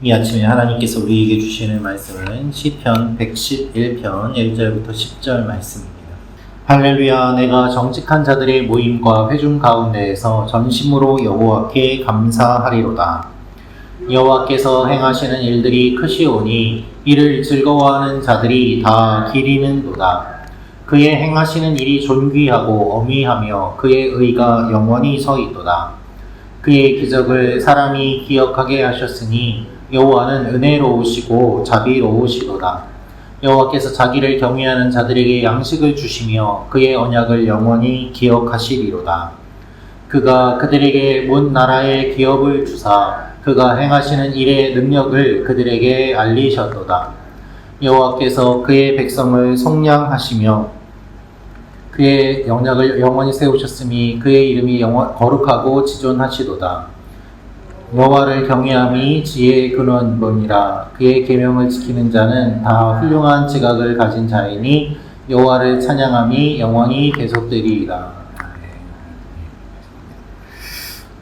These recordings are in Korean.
이 아침에 하나님께서 우리에게 주시는 말씀은 시편 111편 1절부터 10절 말씀입니다. 할렐루야. 내가 정직한 자들의 모임과 회중 가운데에서 전심으로 여호와께 감사하리로다. 여호와께서 행하시는 일들이 크시오니 이를 즐거워하는 자들이 다 기리는도다. 그의 행하시는 일이 존귀하고 어미하며 그의 의가 영원히 서 있도다. 그의 기적을 사람이 기억하게 하셨으니 여호와는 은혜로우시고 자비로우시도다. 여호와께서 자기를 경외하는 자들에게 양식을 주시며 그의 언약을 영원히 기억하시리로다. 그가 그들에게 문 나라의 기업을 주사 그가 행하시는 일의 능력을 그들에게 알리셨도다. 여호와께서 그의 백성을 속량하시며 그의 언약을 영원히 세우셨으니 그의 이름이 거룩하고 지존하시도다. 여호와를 경외함이 지혜의 근원이라. 그의 계명을 지키는 자는 다 훌륭한 지각을 가진 자이니 여호와를 찬양함이 영원히 계속되리이다.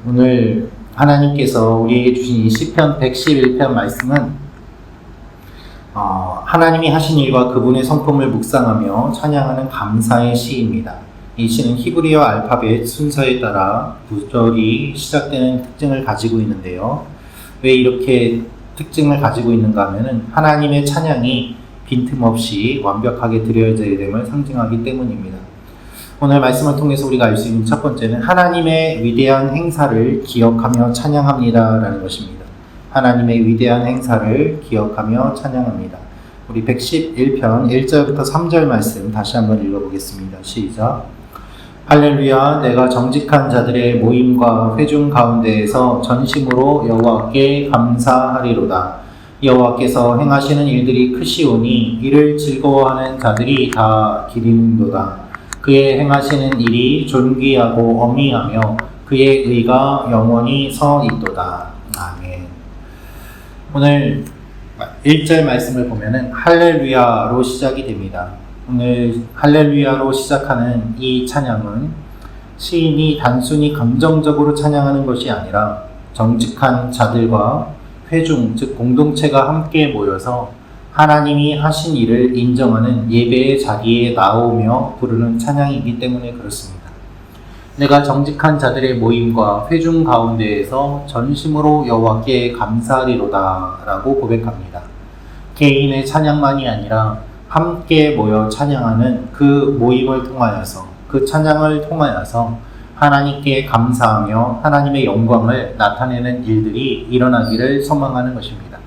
오늘 하나님께서 우리에게 주신 이 시편 111편 말씀은 하나님이 하신 일과 그분의 성품을 묵상하며 찬양하는 감사의 시입니다. 이 시는 히브리어 알파벳 순서에 따라 구절이 시작되는 특징을 가지고 있는데요. 왜 이렇게 특징을 가지고 있는가 하면은 하나님의 찬양이 빈틈없이 완벽하게 드려져야 됨을 상징하기 때문입니다. 오늘 말씀을 통해서 우리가 알 수 있는 첫 번째는 하나님의 위대한 행사를 기억하며 찬양합니다 라는 것입니다. 하나님의 위대한 행사를 기억하며 찬양합니다. 우리 111편 1절부터 3절 말씀 다시 한번 읽어보겠습니다. 시작. 할렐루야. 내가 정직한 자들의 모임과 회중 가운데에서 전심으로 여호와께 감사하리로다. 여호와께서 행하시는 일들이 크시오니 이를 즐거워하는 자들이 다 기리는도다. 그의 행하시는 일이 존귀하고 어미하며 그의 의가 영원히 서 있도다. 아멘. 오늘 1절 말씀을 보면은 할렐루야로 시작이 됩니다. 오늘 할렐루야로 시작하는 이 찬양은 시인이 단순히 감정적으로 찬양하는 것이 아니라 정직한 자들과 회중, 즉 공동체가 함께 모여서 하나님이 하신 일을 인정하는 예배의 자리에 나오며 부르는 찬양이기 때문에 그렇습니다. 내가 정직한 자들의 모임과 회중 가운데에서 전심으로 여호와께 감사하리로다 라고 고백합니다. 개인의 찬양만이 아니라 함께 모여 찬양하는 그 모임을 통하여서, 그 찬양을 통하여서 하나님께 감사하며 하나님의 영광을 나타내는 일들이 일어나기를 소망하는 것입니다.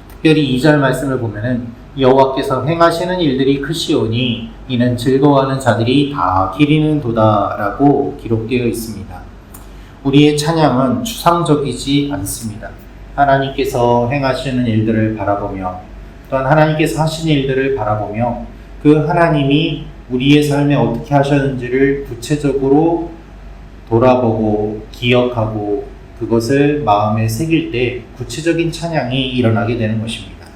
특별히 2절 말씀을 보면은 여호와께서 행하시는 일들이 크시오니 이는 즐거워하는 자들이 다 기리는도다 라고 기록되어 있습니다. 우리의 찬양은 추상적이지 않습니다. 하나님께서 행하시는 일들을 바라보며 또한 하나님께서 하신 일들을 바라보며 그 하나님이 우리의 삶에 어떻게 하셨는지를 구체적으로 돌아보고 기억하고 그것을 마음에 새길 때 구체적인 찬양이 일어나게 되는 것입니다.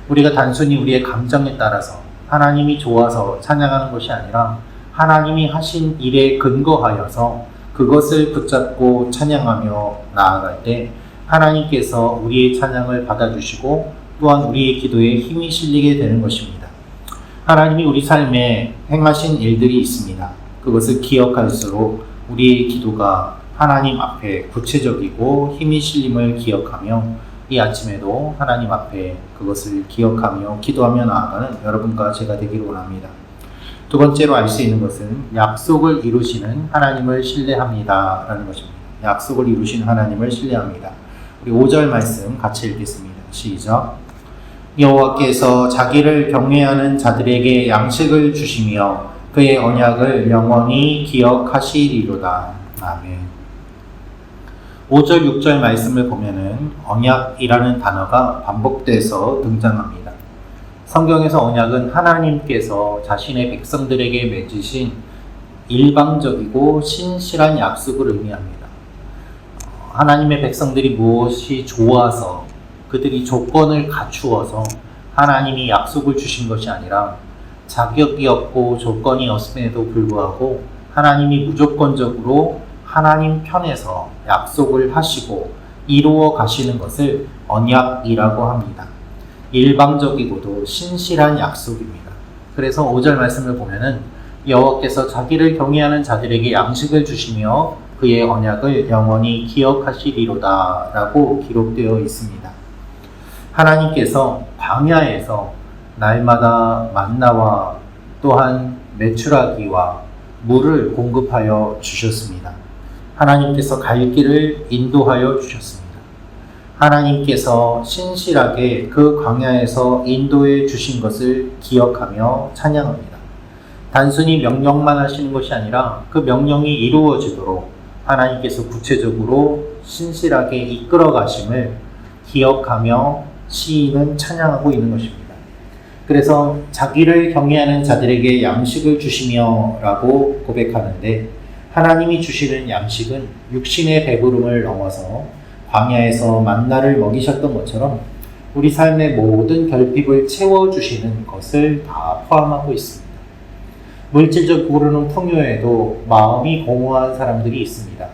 우리가 단순히 우리의 감정에 따라서 하나님이 좋아서 찬양하는 것이 아니라 하나님이 하신 일에 근거하여서 그것을 붙잡고 찬양하며 나아갈 때 하나님께서 우리의 찬양을 받아주시고 또한 우리의 기도에 힘이 실리게 되는 것입니다. 하나님이 우리 삶에 행하신 일들이 있습니다. 그것을 기억할수록 우리의 기도가 하나님 앞에 구체적이고 힘이 실림을 기억하며 이 아침에도 하나님 앞에 그것을 기억하며 기도하며 나아가는 여러분과 제가 되기를 원합니다. 두 번째로 알 수 있는 것은 약속을 이루시는 하나님을 신뢰합니다 라는 것입니다. 약속을 이루시는 하나님을 신뢰합니다. 우리 5절 말씀 같이 읽겠습니다. 시작. 여호와께서 자기를 경외하는 자들에게 양식을 주시며 그의 언약을 영원히 기억하시리로다. 아멘. 5절, 6절 말씀을 보면은 언약이라는 단어가 반복돼서 등장합니다. 성경에서 언약은 하나님께서 자신의 백성들에게 맺으신 일방적이고 신실한 약속을 의미합니다. 하나님의 백성들이 무엇이 좋아서 그들이 조건을 갖추어서 하나님이 약속을 주신 것이 아니라 자격이 없고 조건이 없음에도 불구하고 하나님이 무조건적으로 하나님 편에서 약속을 하시고 이루어 가시는 것을 언약이라고 합니다. 일방적이고도 신실한 약속입니다. 그래서 5절 말씀을 보면은 여호와께서 자기를 경외하는 자들에게 양식을 주시며 그의 언약을 영원히 기억하시리로다 라고 기록되어 있습니다. 하나님께서 광야에서 날마다 만나와 또한 메추라기와 물을 공급하여 주셨습니다. 하나님께서 갈 길을 인도하여 주셨습니다. 하나님께서 신실하게 그 광야에서 인도해 주신 것을 기억하며 찬양합니다. 단순히 명령만 하시는 것이 아니라 그 명령이 이루어지도록 하나님께서 구체적으로 신실하게 이끌어 가심을 기억하며 시인은 찬양하고 있는 것입니다. 그래서 자기를 경외하는 자들에게 양식을 주시며 라고 고백하는데, 하나님이 주시는 양식은 육신의 배부름을 넘어서 광야에서 만나를 먹이셨던 것처럼 우리 삶의 모든 결핍을 채워주시는 것을 다 포함하고 있습니다. 물질적으로는 풍요해도 마음이 공허한 사람들이 있습니다.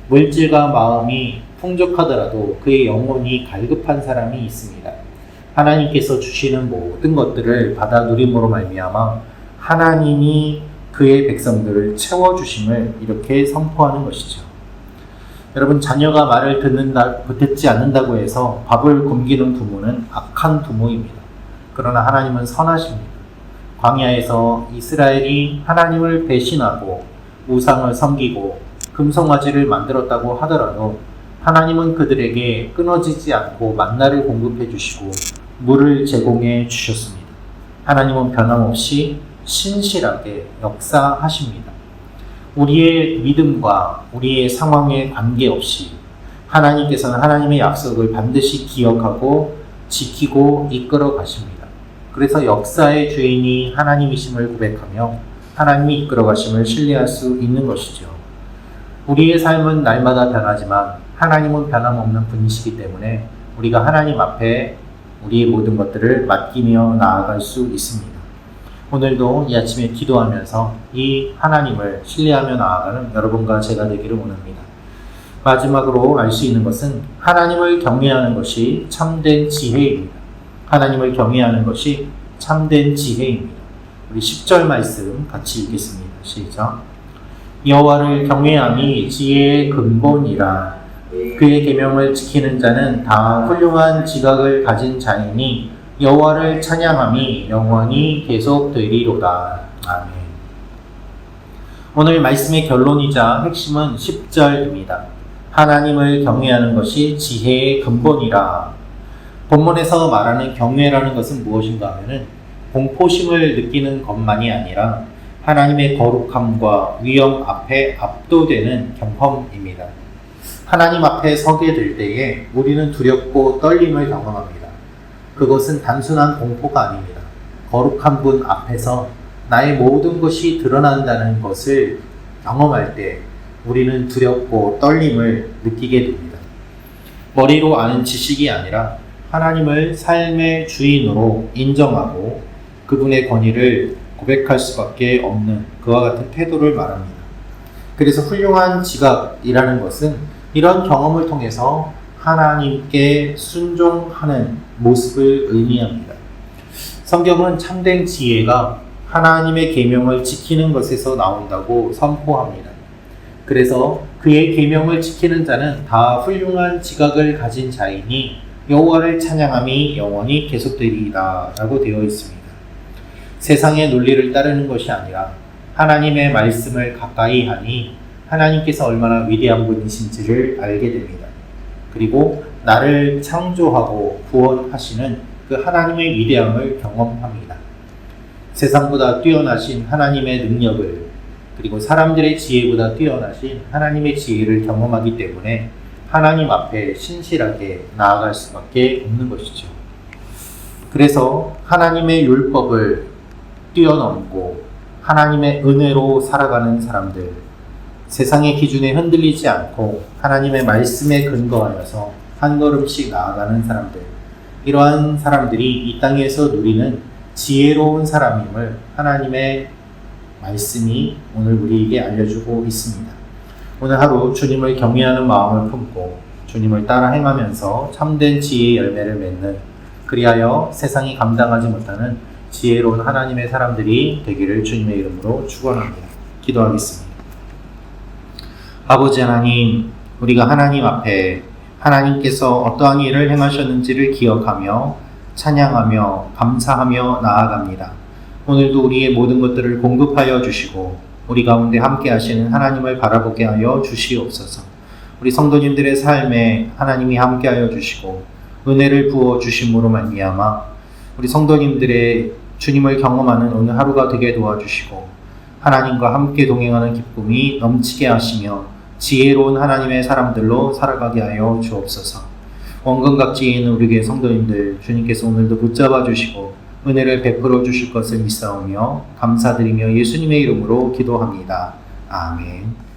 물질과 마음이 풍족하더라도 그의 영혼이 갈급한 사람이 있습니다. 하나님께서 주시는 모든 것들을 받아 누림으로 말미암아 하나님이 그의 백성들을 채워주심을 이렇게 선포하는 것이죠. 여러분, 자녀가 말을 듣지 않는다고 해서 밥을 굶기는 부모는 악한 부모입니다. 그러나 하나님은 선하십니다. 광야에서 이스라엘이 하나님을 배신하고 우상을 섬기고 금송아지를 만들었다고 하더라도 하나님은 그들에게 끊어지지 않고 만나를 공급해 주시고 물을 제공해 주셨습니다. 하나님은 변함없이 신실하게 역사하십니다. 우리의 믿음과 우리의 상황에 관계없이 하나님께서는 하나님의 약속을 반드시 기억하고 지키고 이끌어 가십니다. 그래서 역사의 주인이 하나님이심을 고백하며 하나님이 이끌어 가심을 신뢰할 수 있는 것이죠. 우리의 삶은 날마다 변하지만 하나님은 변함없는 분이시기 때문에 우리가 하나님 앞에 우리의 모든 것들을 맡기며 나아갈 수 있습니다. 오늘도 이 아침에 기도하면서 이 하나님을 신뢰하며 나아가는 여러분과 제가 되기를 원합니다. 마지막으로 알 수 있는 것은 하나님을 경외하는 것이 참된 지혜입니다. 하나님을 경외하는 것이 참된 지혜입니다. 우리 10절 말씀 같이 읽겠습니다. 시작. 여호와를 경외함이 지혜의 근본이라. 그의 계명을 지키는 자는 다 훌륭한 지각을 가진 자이니 여호와를 찬양함이 영원히 계속되리로다. 아멘. 오늘 말씀의 결론이자 핵심은 10절입니다. 하나님을 경외하는 것이 지혜의 근본이라. 본문에서 말하는 경외라는 것은 무엇인가 하면은 공포심을 느끼는 것만이 아니라 하나님의 거룩함과 위엄 앞에 압도되는 경험입니다. 하나님 앞에 서게 될 때에 우리는 두렵고 떨림을 경험합니다. 그것은 단순한 공포가 아닙니다. 거룩한 분 앞에서 나의 모든 것이 드러난다는 것을 경험할 때 우리는 두렵고 떨림을 느끼게 됩니다. 머리로 아는 지식이 아니라 하나님을 삶의 주인으로 인정하고 그분의 권위를 고백할 수밖에 없는 그와 같은 태도를 말합니다. 그래서 훌륭한 지각이라는 것은 이런 경험을 통해서 하나님께 순종하는 모습을 의미합니다. 성경은 참된 지혜가 하나님의 계명을 지키는 것에서 나온다고 선포합니다. 그래서 그의 계명을 지키는 자는 다 훌륭한 지각을 가진 자이니 여호와를 찬양함이 영원히 계속되리이다 라고 되어 있습니다. 세상의 논리를 따르는 것이 아니라 하나님의 말씀을 가까이 하니 하나님께서 얼마나 위대한 분이신지를 알게 됩니다. 그리고 나를 창조하고 구원하시는 그 하나님의 위대함을 경험합니다. 세상보다 뛰어나신 하나님의 능력을, 그리고 사람들의 지혜보다 뛰어나신 하나님의 지혜를 경험하기 때문에 하나님 앞에 신실하게 나아갈 수밖에 없는 것이죠. 그래서 하나님의 율법을 뛰어넘고 하나님의 은혜로 살아가는 사람들, 세상의 기준에 흔들리지 않고 하나님의 말씀에 근거하여서 한 걸음씩 나아가는 사람들, 이러한 사람들이 이 땅에서 누리는 지혜로운 사람임을 하나님의 말씀이 오늘 우리에게 알려주고 있습니다. 오늘 하루 주님을 경외하는 마음을 품고 주님을 따라 행하면서 참된 지혜의 열매를 맺는, 그리하여 세상이 감당하지 못하는 지혜로운 하나님의 사람들이 되기를 주님의 이름으로 축원합니다. 기도하겠습니다. 아버지 하나님, 우리가 하나님 앞에 하나님께서 어떠한 일을 행하셨는지를 기억하며 찬양하며 감사하며 나아갑니다. 오늘도 우리의 모든 것들을 공급하여 주시고 우리 가운데 함께 하시는 하나님을 바라보게 하여 주시옵소서. 우리 성도님들의 삶에 하나님이 함께 하여 주시고 은혜를 부어 주심으로 말미암아 우리 성도님들의 주님을 경험하는 오늘 하루가 되게 도와주시고 하나님과 함께 동행하는 기쁨이 넘치게 하시며 지혜로운 하나님의 사람들로 살아가게 하여 주옵소서. 원근각지에 있는 우리 교회 성도님들 주님께서 오늘도 붙잡아 주시고 은혜를 베풀어 주실 것을 믿사오며 감사드리며 예수님의 이름으로 기도합니다. 아멘.